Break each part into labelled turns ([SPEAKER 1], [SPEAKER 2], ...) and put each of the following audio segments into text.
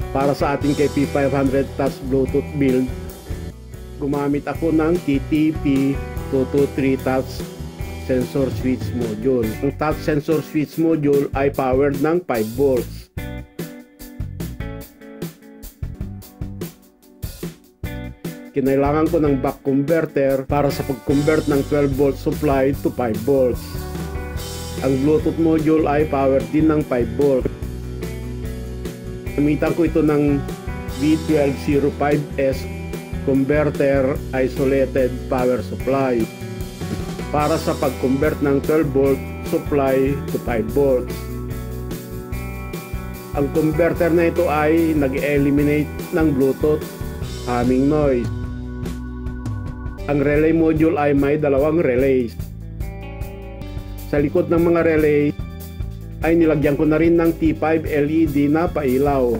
[SPEAKER 1] Para sa ating KP500 touch Bluetooth build, gumamit ako ng TTP223 touch sensor switch module. Ang touch sensor switch module ay powered ng 5 volts. Kinailangan ko ng buck converter para sa pag-convert ng 12 volt supply to 5 volts. Ang Bluetooth module ay powered din ng 5 volts. Gamitan ko ito ng V1205S converter isolated power supply para sa pag-convert ng 12 volt supply to 5 volts. Ang converter na ito ay nag-eliminate ng Bluetooth humming noise. Ang relay module ay may dalawang relays. Sa likod ng mga relay ay nilagyan ko na rin ng T5 LED na pailaw.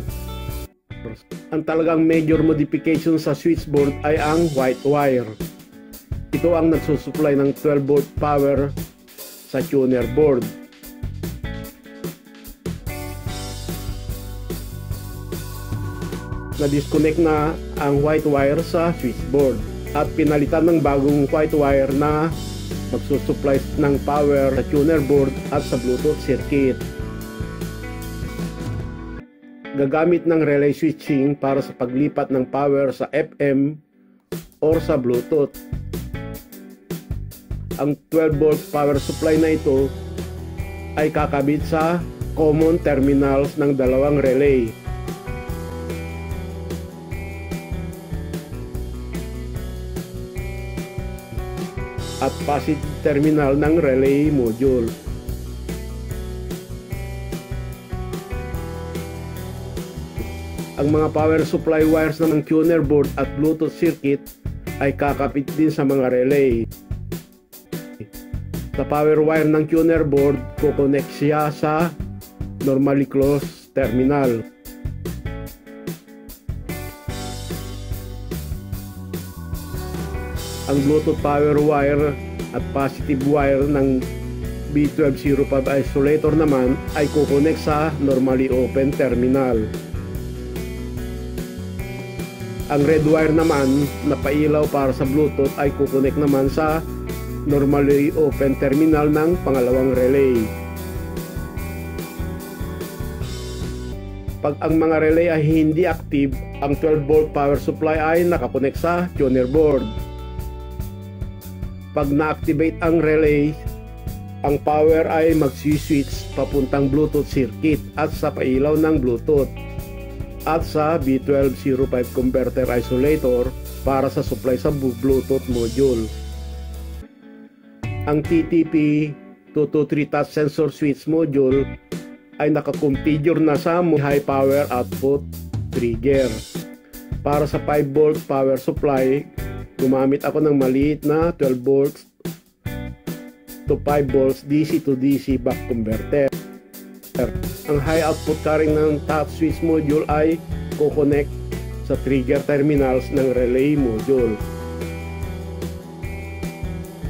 [SPEAKER 1] Ang talagang major modification sa switchboard ay ang white wire. Ito ang nagsusupply ng 12 volt power sa tuner board. Na-disconnect na ang white wire sa switchboard at pinalitan ng bagong white wire na magsusupply ng power sa tuner board at sa Bluetooth circuit. Gagamit ng relay switching para sa paglipat ng power sa FM or sa Bluetooth. Ang 12 volt power supply na ito ay kakabit sa common terminals ng dalawang relay. At positive terminal ng relay module. Ang mga power supply wires ng tuner board at Bluetooth circuit ay kakapit din sa mga relay. Sa power wire ng tuner board, kukonek siya sa normally closed terminal. Ang Bluetooth power wire at positive wire ng B1205 isolator naman ay kukonek sa normally open terminal. Ang red wire naman na pailaw para sa Bluetooth ay kukonek naman sa normally open terminal ng pangalawang relay. Pag ang mga relay ay hindi active, ang 12 volt power supply ay nakakonek sa tuner board. Pag na-activate ang relay, ang power ay magsi-switch papuntang Bluetooth circuit at sa pailaw ng Bluetooth at sa B1205 converter isolator para sa supply sa Bluetooth module. Ang TTP223 touch sensor switch module ay nakakonfigure na sa high power output trigger. Para sa 5 volt power supply, gumamit ako ng maliit na 12 volts to 5 volts DC to DC buck converter. Ang high output current ng touch switch module ay kukonect sa trigger terminals ng relay module.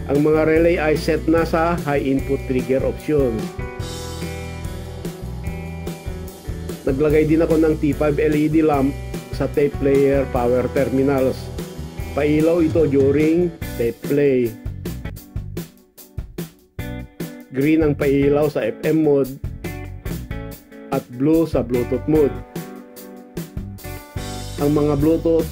[SPEAKER 1] Ang mga relay ay set na sa high input trigger option. Naglagay din ako ng T5 LED lamp sa tape player power terminals. Pailaw ito during tape play. Green ang pailaw sa FM mode at blue sa Bluetooth mode. Ang mga Bluetooth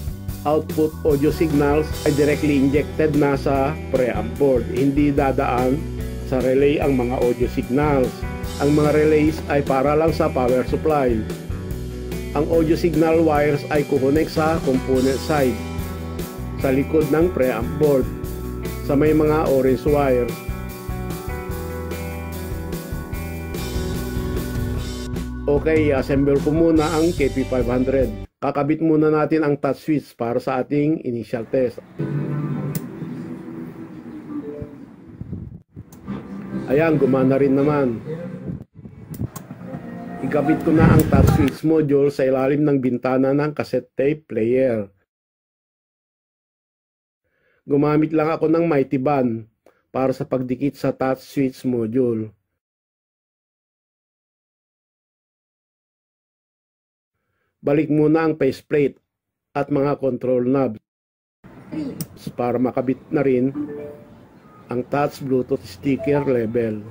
[SPEAKER 1] output audio signals ay directly injected na sa preamp board. Hindi dadaan sa relay ang mga audio signals. Ang mga relays ay para lang sa power supply. Ang audio signal wires ay kukonek sa component side sa likod ng preamp board sa may mga orange wires. Okay, assemble ko muna ang KP500. Kakabit muna natin ang touch switch para sa ating initial test. Ayan, gumana rin naman. Ikabit ko na ang touch switch module sa ilalim ng bintana ng cassette tape player. Gumamit lang ako ng mighty band para sa pagdikit sa touch switch module. balik muna ang faceplate at mga control knobs para makabit na rin ang touch Bluetooth sticker label.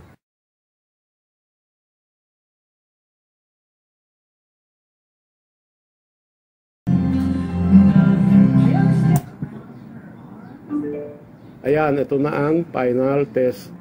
[SPEAKER 1] Ayan, ito na ang final test